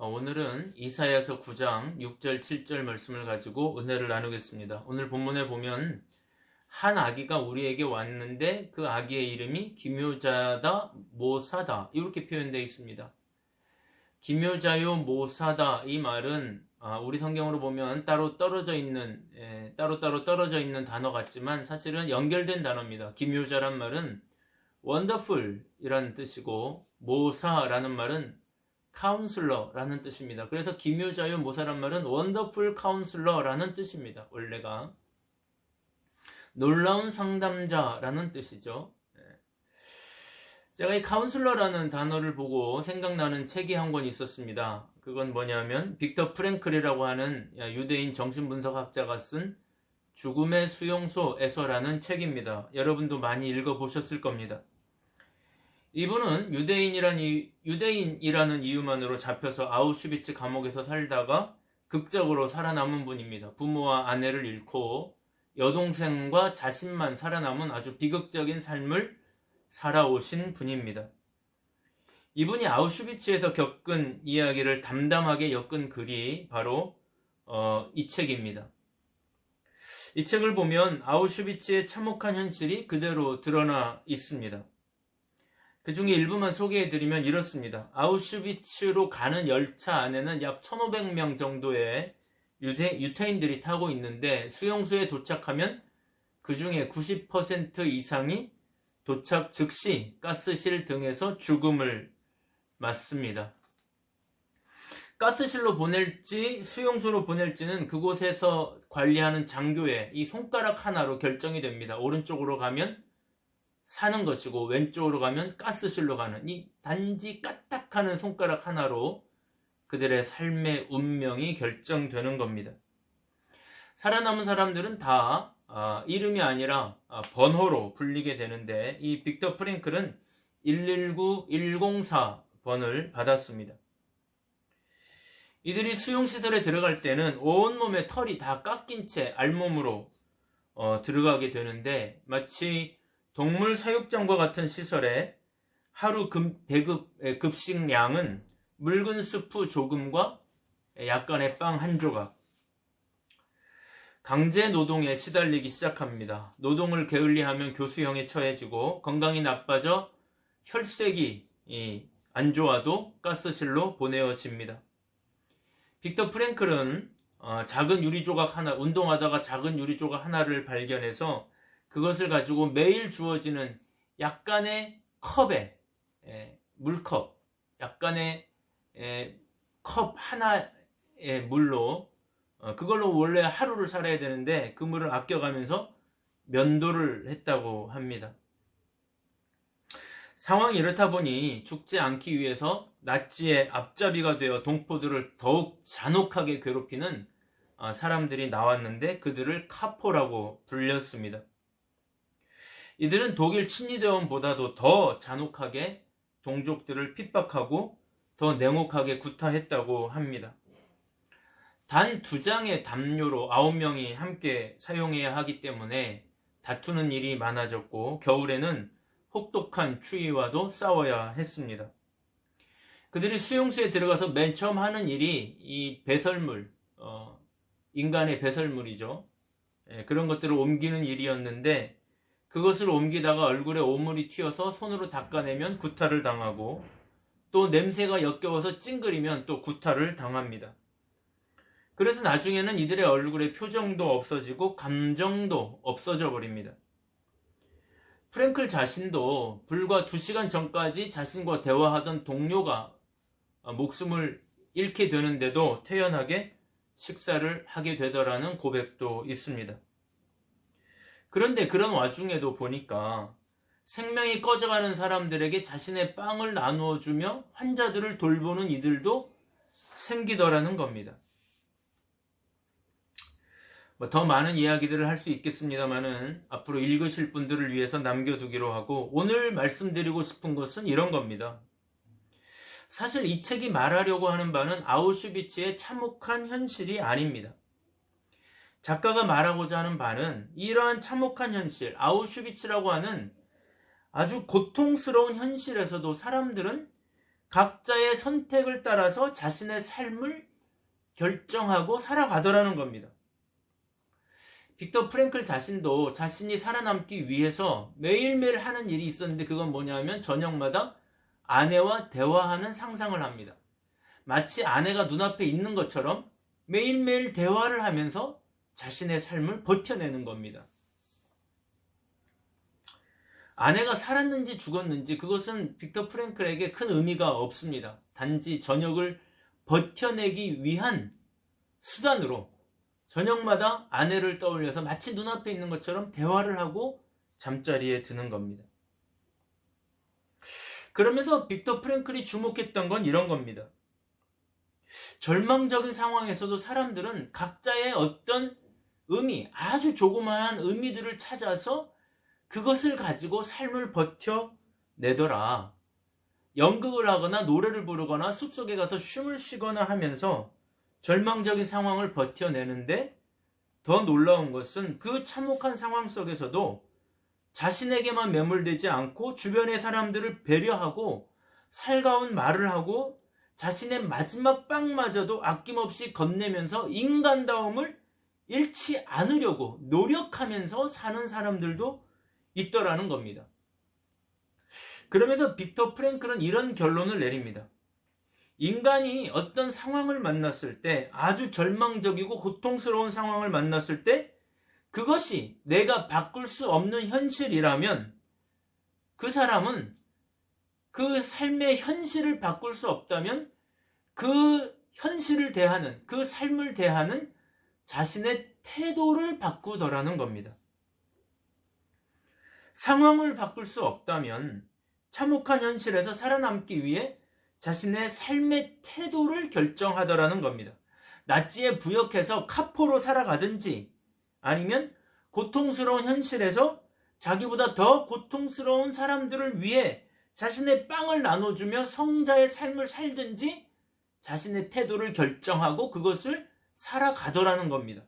오늘은 이사야서 9장 6절 7절 말씀을 가지고 은혜를 나누겠습니다. 오늘 본문에 보면 한 아기가 우리에게 왔는데 그 아기의 이름이 기묘자다 모사다 이렇게 표현되어 있습니다. 기묘자요 모사다 이 말은 우리 성경으로 보면 따로 떨어져 있는 단어 같지만 사실은 연결된 단어입니다. 기묘자란 말은 wonderful 이라는 뜻이고 모사라는 말은 카운슬러라는 뜻입니다. 그래서 기묘자요 모사란 말은 원더풀 카운슬러라는 뜻입니다. 원래가 놀라운 상담자라는 뜻이죠. 제가 이 카운슬러라는 단어를 보고 생각나는 책이 한 권 있었습니다. 그건 뭐냐면 빅터 프랭클이라고 하는 유대인 정신분석학자가 쓴 죽음의 수용소에서라는 책입니다. 여러분도 많이 읽어보셨을 겁니다. 이분은 유대인이라는 이유만으로 잡혀서 아우슈비츠 감옥에서 살다가 극적으로 살아남은 분입니다. 부모와 아내를 잃고 여동생과 자신만 살아남은 아주 비극적인 삶을 살아오신 분입니다. 이분이 아우슈비츠에서 겪은 이야기를 담담하게 엮은 글이 바로 이 책입니다. 이 책을 보면 아우슈비츠의 참혹한 현실이 그대로 드러나 있습니다. 그 중에 일부만 소개해드리면 이렇습니다. 아우슈비츠로 가는 열차 안에는 약 1,500명 정도의 유태인들이 타고 있는데 수용소에 도착하면 그 중에 90% 이상이 도착 즉시 가스실 등에서 죽음을 맞습니다. 가스실로 보낼지 수용소로 보낼지는 그곳에서 관리하는 장교의 이 손가락 하나로 결정이 됩니다. 오른쪽으로 가면 사는 것이고 왼쪽으로 가면 가스실로 가는 이 단지 까딱하는 손가락 하나로 그들의 삶의 운명이 결정되는 겁니다. 살아남은 사람들은 다 이름이 아니라 번호로 불리게 되는데 이 빅터 프랭클은 119, 104번을 받았습니다. 이들이 수용시설에 들어갈 때는 온몸에 털이 다 깎인 채 알몸으로 들어가게 되는데 마치 동물 사육장과 같은 시설에 하루 급식량은 묽은 스프 조금과 약간의 빵 한 조각. 강제 노동에 시달리기 시작합니다. 노동을 게을리하면 교수형에 처해지고 건강이 나빠져 혈색이 안 좋아도 가스실로 보내어집니다. 빅터 프랭클은 작은 유리 조각 하나, 운동하다가 작은 유리 조각 하나를 발견해서 그것을 가지고 매일 주어지는 약간의 컵에 물컵, 약간의 컵 하나의 물로 그걸로 원래 하루를 살아야 되는데 그 물을 아껴가면서 면도를 했다고 합니다. 상황이 이렇다 보니 죽지 않기 위해서 나치의 앞잡이가 되어 동포들을 더욱 잔혹하게 괴롭히는 사람들이 나왔는데 그들을 카포라고 불렸습니다. 이들은 독일 친위대원보다도 더 잔혹하게 동족들을 핍박하고 더 냉혹하게 구타했다고 합니다. 단 2장의 담요로 9명이 함께 사용해야 하기 때문에 다투는 일이 많아졌고 겨울에는 혹독한 추위와도 싸워야 했습니다. 그들이 수용소에 들어가서 맨 처음 하는 일이 이 배설물, 인간의 배설물이죠. 그런 것들을 옮기는 일이었는데 그것을 옮기다가 얼굴에 오물이 튀어서 손으로 닦아내면 구타를 당하고 또 냄새가 역겨워서 찡그리면 또 구타를 당합니다. 그래서 나중에는 이들의 얼굴에 표정도 없어지고 감정도 없어져 버립니다. 프랭클 자신도 불과 2시간 전까지 자신과 대화하던 동료가 목숨을 잃게 되는데도 태연하게 식사를 하게 되더라는 고백도 있습니다. 그런데 그런 와중에도 보니까 생명이 꺼져가는 사람들에게 자신의 빵을 나누어 주며 환자들을 돌보는 이들도 생기더라는 겁니다. 더 많은 이야기들을 할 수 있겠습니다만은 앞으로 읽으실 분들을 위해서 남겨두기로 하고 오늘 말씀드리고 싶은 것은 이런 겁니다. 사실 이 책이 말하려고 하는 바는 아우슈비츠의 참혹한 현실이 아닙니다. 작가가 말하고자 하는 바는 이러한 참혹한 현실, 아우슈비츠라고 하는 아주 고통스러운 현실에서도 사람들은 각자의 선택을 따라서 자신의 삶을 결정하고 살아가더라는 겁니다. 빅터 프랭클 자신도 자신이 살아남기 위해서 매일매일 하는 일이 있었는데, 그건 뭐냐면 저녁마다 아내와 대화하는 상상을 합니다. 마치 아내가 눈앞에 있는 것처럼 매일매일 대화를 하면서 자신의 삶을 버텨내는 겁니다. 아내가 살았는지 죽었는지 그것은 빅터 프랭클에게 큰 의미가 없습니다. 단지 저녁을 버텨내기 위한 수단으로 저녁마다 아내를 떠올려서 마치 눈앞에 있는 것처럼 대화를 하고 잠자리에 드는 겁니다. 그러면서 빅터 프랭클이 주목했던 건 이런 겁니다. 절망적인 상황에서도 사람들은 각자의 어떤 의미, 아주 조그마한 의미들을 찾아서 그것을 가지고 삶을 버텨내더라. 연극을 하거나 노래를 부르거나 숲속에 가서 숨을 쉬거나 하면서 절망적인 상황을 버텨내는데, 더 놀라운 것은 그 참혹한 상황 속에서도 자신에게만 매몰되지 않고 주변의 사람들을 배려하고 살가운 말을 하고 자신의 마지막 빵마저도 아낌없이 건네면서 인간다움을 잃지 않으려고 노력하면서 사는 사람들도 있더라는 겁니다. 그러면서 빅터 프랭클은 이런 결론을 내립니다. 인간이 어떤 상황을 만났을 때, 아주 절망적이고 고통스러운 상황을 만났을 때, 그것이 내가 바꿀 수 없는 현실이라면 그 사람은 그 삶의 현실을 바꿀 수 없다면 그 현실을 대하는, 그 삶을 대하는 자신의 태도를 바꾸더라는 겁니다. 상황을 바꿀 수 없다면 참혹한 현실에서 살아남기 위해 자신의 삶의 태도를 결정하더라는 겁니다. 나치에 부역해서 카포로 살아가든지, 아니면 고통스러운 현실에서 자기보다 더 고통스러운 사람들을 위해 자신의 빵을 나눠주며 성자의 삶을 살든지 자신의 태도를 결정하고 그것을 살아가더라는 겁니다.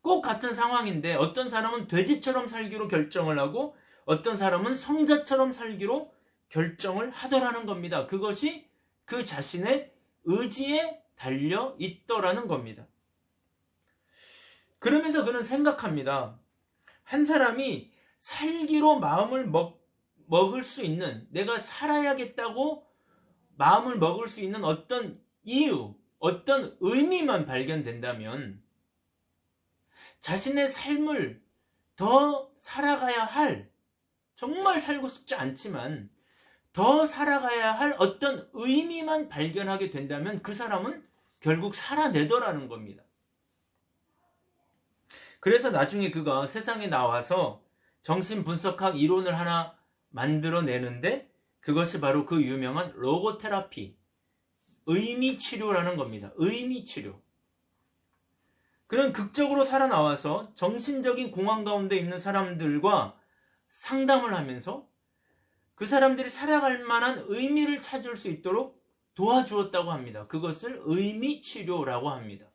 꼭 같은 상황인데 어떤 사람은 돼지처럼 살기로 결정을 하고 어떤 사람은 성자처럼 살기로 결정을 하더라는 겁니다. 그것이 그 자신의 의지에 달려 있더라는 겁니다. 그러면서 그는 생각합니다. 한 사람이 살기로 마음을 먹을 수 있는, 내가 살아야겠다고 마음을 먹을 수 있는 어떤 이유, 어떤 의미만 발견된다면 자신의 삶을 더 살아가야 할, 정말 살고 싶지 않지만 더 살아가야 할 어떤 의미만 발견하게 된다면 그 사람은 결국 살아내더라는 겁니다. 그래서 나중에 그가 세상에 나와서 정신분석학 이론을 하나 만들어내는데, 그것이 바로 그 유명한 로고테라피, 의미치료라는 겁니다. 의미치료. 그는 극적으로 살아나와서 정신적인 공황 가운데 있는 사람들과 상담을 하면서 그 사람들이 살아갈 만한 의미를 찾을 수 있도록 도와주었다고 합니다. 그것을 의미치료라고 합니다.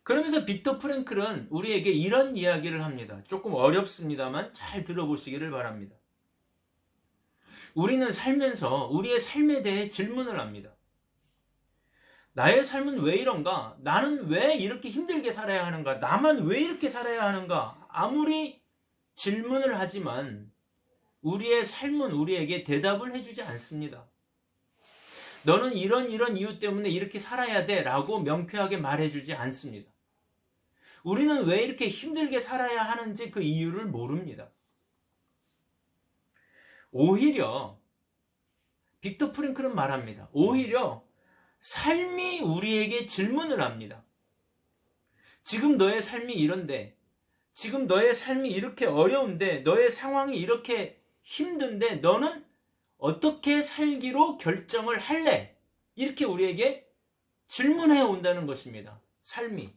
그러면서 빅터 프랭클은 우리에게 이런 이야기를 합니다. 조금 어렵습니다만 잘 들어보시기를 바랍니다. 우리는 살면서 우리의 삶에 대해 질문을 합니다. 나의 삶은 왜 이런가? 나는 왜 이렇게 힘들게 살아야 하는가? 나만 왜 이렇게 살아야 하는가? 아무리 질문을 하지만 우리의 삶은 우리에게 대답을 해주지 않습니다. 너는 이런 이유 때문에 이렇게 살아야 돼 라고 명쾌하게 말해주지 않습니다. 우리는 왜 이렇게 힘들게 살아야 하는지 그 이유를 모릅니다. 오히려 빅터 프랭클은 말합니다. 오히려 삶이 우리에게 질문을 합니다. 지금 너의 삶이 이런데, 지금 너의 삶이 이렇게 어려운데, 너의 상황이 이렇게 힘든데 너는 어떻게 살기로 결정을 할래? 이렇게 우리에게 질문해 온다는 것입니다. 삶이.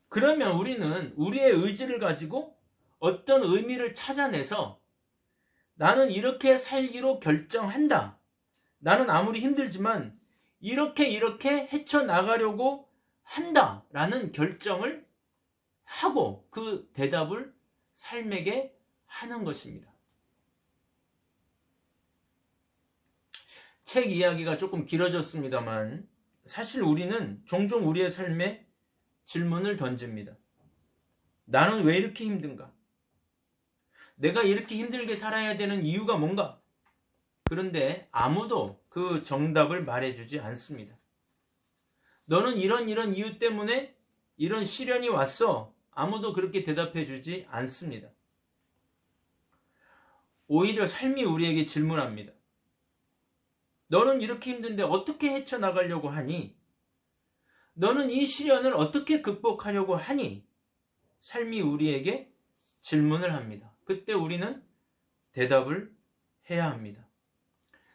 그러면 우리는 우리의 의지를 가지고 어떤 의미를 찾아내서 나는 이렇게 살기로 결정한다. 나는 아무리 힘들지만 이렇게 헤쳐나가려고 한다라는 결정을 하고 그 대답을 삶에게 하는 것입니다. 책 이야기가 조금 길어졌습니다만 사실 우리는 종종 우리의 삶에 질문을 던집니다. 나는 왜 이렇게 힘든가? 내가 이렇게 힘들게 살아야 되는 이유가 뭔가? 그런데 아무도 그 정답을 말해주지 않습니다. 너는 이런 이유 때문에 이런 시련이 왔어. 아무도 그렇게 대답해주지 않습니다. 오히려 삶이 우리에게 질문합니다. 너는 이렇게 힘든데 어떻게 헤쳐나가려고 하니? 너는 이 시련을 어떻게 극복하려고 하니? 삶이 우리에게 질문을 합니다. 그때 우리는 대답을 해야 합니다.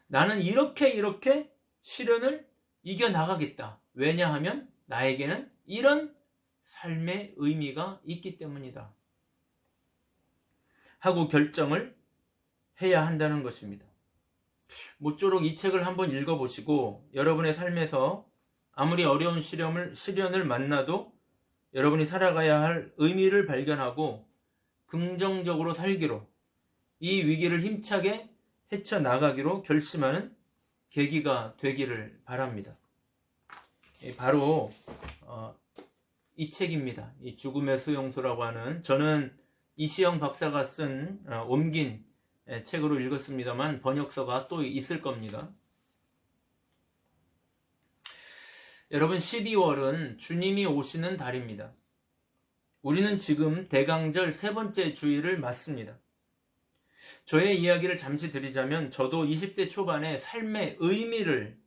나는 이렇게 시련을 이겨나가겠다. 왜냐하면 나에게는 이런 삶의 의미가 있기 때문이다. 하고 결정을 해야 한다는 것입니다. 모쪼록 이 책을 한번 읽어보시고 여러분의 삶에서 아무리 어려운 시련을 만나도 여러분이 살아가야 할 의미를 발견하고 긍정적으로 살기로, 이 위기를 힘차게 헤쳐나가기로 결심하는 계기가 되기를 바랍니다. 바로 이 책입니다. 이 죽음의 수용소라고 하는, 저는 이시영 박사가 쓴 옮긴 책으로 읽었습니다만 번역서가 또 있을 겁니다. 여러분, 12월은 주님이 오시는 달입니다. 우리는 지금 대강절 세 번째 주일을 맞습니다. 저의 이야기를 잠시 드리자면 저도 20대 초반에 삶의 의미를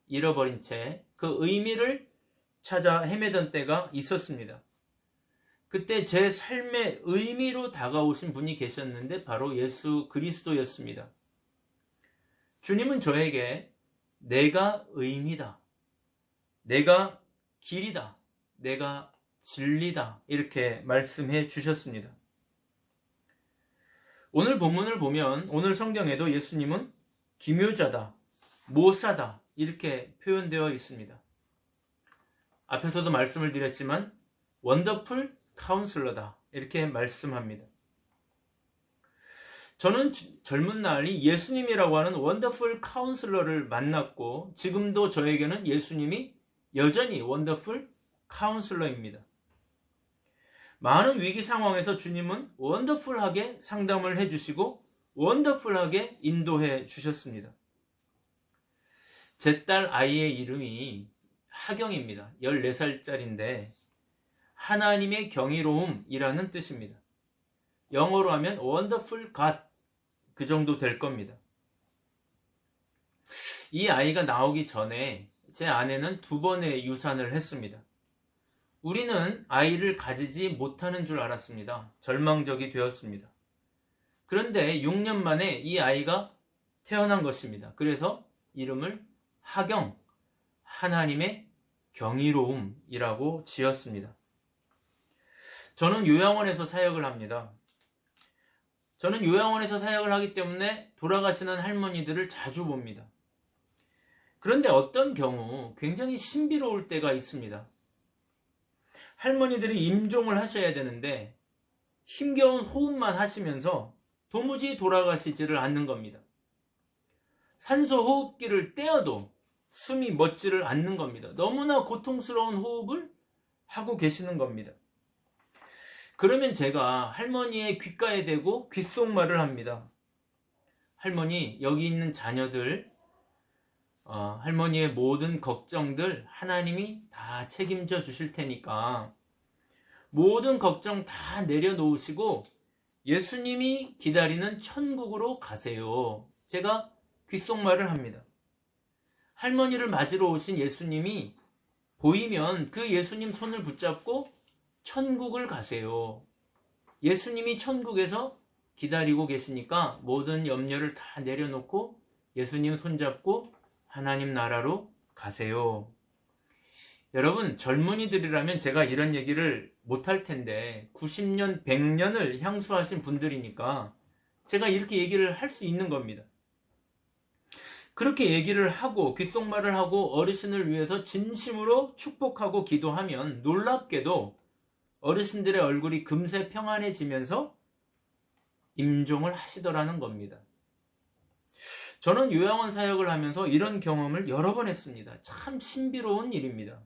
잃어버린 채 그 의미를 찾아 헤매던 때가 있었습니다. 그때 제 삶의 의미로 다가오신 분이 계셨는데 바로 예수 그리스도였습니다. 주님은 저에게 내가 의미다, 내가 길이다, 내가 진리다 이렇게 말씀해 주셨습니다. 오늘 본문을 보면 오늘 성경에도 예수님은 기묘자다, 모사다 이렇게 표현되어 있습니다. 앞에서도 말씀을 드렸지만 원더풀 카운슬러다 이렇게 말씀합니다. 저는 젊은 날이 예수님이라고 하는 원더풀 카운슬러를 만났고 지금도 저에게는 예수님이 여전히 원더풀 카운슬러입니다. 많은 위기 상황에서 주님은 원더풀하게 상담을 해주시고 원더풀하게 인도해 주셨습니다. 제 딸 아이의 이름이 하경입니다. 14살짜리인데 하나님의 경이로움이라는 뜻입니다. 영어로 하면 wonderful God, 그 정도 될 겁니다. 이 아이가 나오기 전에 제 아내는 2번의 유산을 했습니다. 우리는 아이를 가지지 못하는 줄 알았습니다. 절망적이 되었습니다. 그런데 6년 만에 이 아이가 태어난 것입니다. 그래서 이름을 하경, 하나님의 경이로움이라고 지었습니다. 저는 요양원에서 사역을 합니다. 저는 요양원에서 사역을 하기 때문에 돌아가시는 할머니들을 자주 봅니다. 그런데 어떤 경우 굉장히 신비로울 때가 있습니다. 할머니들이 임종을 하셔야 되는데 힘겨운 호흡만 하시면서 도무지 돌아가시지를 않는 겁니다. 산소 호흡기를 떼어도 숨이 멎지를 않는 겁니다. 너무나 고통스러운 호흡을 하고 계시는 겁니다. 그러면 제가 할머니의 귓가에 대고 귓속말을 합니다. 할머니, 여기 있는 자녀들, 할머니의 모든 걱정들 하나님이 다 책임져 주실 테니까 모든 걱정 다 내려놓으시고 예수님이 기다리는 천국으로 가세요. 제가 귓속말을 합니다. 할머니를 맞으러 오신 예수님이 보이면 그 예수님 손을 붙잡고 천국을 가세요. 예수님이 천국에서 기다리고 계시니까 모든 염려를 다 내려놓고 예수님 손잡고 하나님 나라로 가세요. 여러분, 젊은이들이라면 제가 이런 얘기를 못할 텐데 90년, 100년을 향수하신 분들이니까 제가 이렇게 얘기를 할 수 있는 겁니다. 그렇게 얘기를 하고 귓속말을 하고 어르신을 위해서 진심으로 축복하고 기도하면 놀랍게도 어르신들의 얼굴이 금세 평안해지면서 임종을 하시더라는 겁니다. 저는 요양원 사역을 하면서 이런 경험을 여러 번 했습니다. 참 신비로운 일입니다.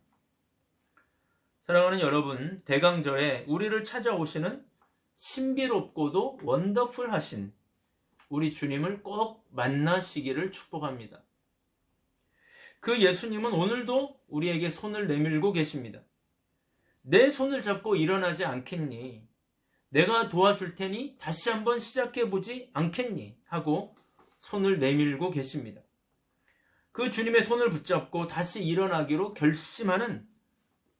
사랑하는 여러분, 대강절에 우리를 찾아오시는 신비롭고도 원더풀하신 우리 주님을 꼭 만나시기를 축복합니다. 그 예수님은 오늘도 우리에게 손을 내밀고 계십니다. 내 손을 잡고 일어나지 않겠니? 내가 도와줄 테니 다시 한번 시작해보지 않겠니? 하고 손을 내밀고 계십니다. 그 주님의 손을 붙잡고 다시 일어나기로 결심하는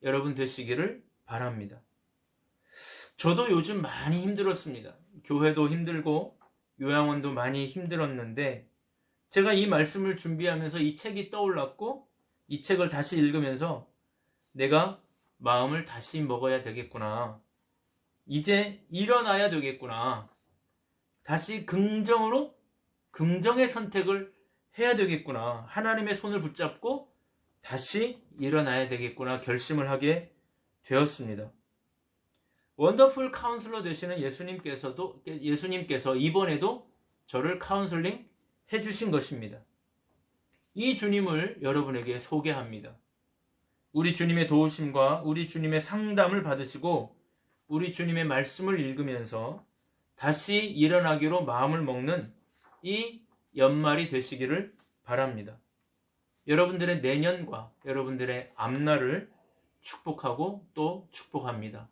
여러분 되시기를 바랍니다. 저도 요즘 많이 힘들었습니다. 교회도 힘들고 요양원도 많이 힘들었는데 제가 이 말씀을 준비하면서 이 책이 떠올랐고 이 책을 다시 읽으면서 내가 마음을 다시 먹어야 되겠구나. 이제 일어나야 되겠구나. 다시 긍정의 선택을 해야 되겠구나. 하나님의 손을 붙잡고 다시 일어나야 되겠구나 결심을 하게 되었습니다. 원더풀 카운슬러 되시는 예수님께서 이번에도 저를 카운슬링 해주신 것입니다. 이 주님을 여러분에게 소개합니다. 우리 주님의 도우심과 우리 주님의 상담을 받으시고 우리 주님의 말씀을 읽으면서 다시 일어나기로 마음을 먹는 이 연말이 되시기를 바랍니다. 여러분들의 내년과 여러분들의 앞날을 축복하고 또 축복합니다.